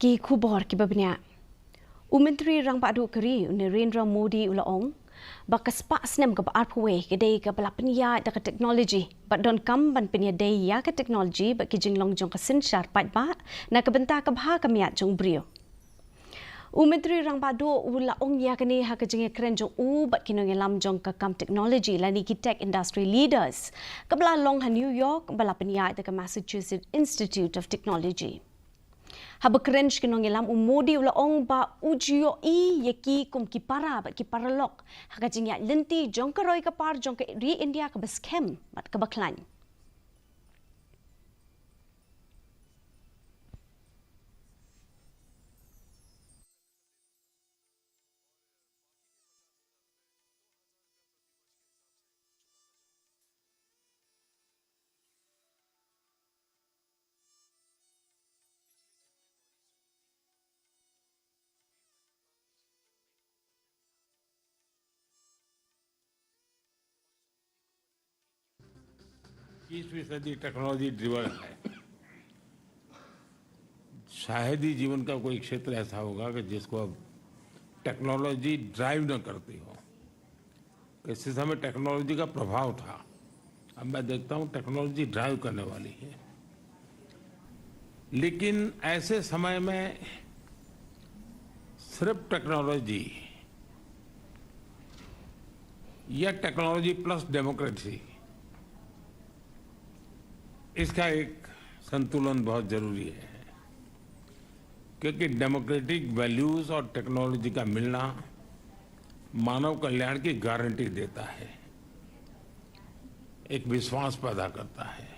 Ki kubor ki babnya. Myntri Rangbahduh keri Narendra Modi ulaong bakas pas nem ke arpwe ke dei ke pelapnya da ke teknologi bat don kam ban penya dei ya ke teknologi bat ki jinglong jong ke sinshar pat ba na ke benta ke bha ke miat jong brio. Myntri Rangbahduh ulaong ya ke ni ha ke jing keren jong bat kinong lam jong ke kam teknologi lani ki tech industry leaders ke bela long ha New York belapnya da ke Massachusetts Institute of Technology. Haba krench kinong ilam umodi ulaong ba ujio yeki kum kipara ba kiparalok haga jingya lenti jong ka roi ka par jong ka ri India ka baskem mat ka baklan. इसवीं सदी technology driven है। शायद ही जीवन का कोई क्षेत्र ऐसा होगा कि जिसको अब टेक्नोलॉजी ड्राइव न करती हो। किसी समय टेक्नोलॉजी का प्रभाव था, अब मैं देखता हूं टेक्नोलॉजी ड्राइव करने वाली है। लेकिन ऐसे समय में सिर्फ टेक्नोलॉजी या टेक्नोलॉजी प्लस डेमोक्रेसी, इसका एक संतुलन बहुत जरूरी है, क्योंकि डेमोक्रेटिक वैल्यूज और टेक्नोलॉजी का मिलना मानव कल्याण की गारंटी देता है, एक विश्वास पैदा करता है।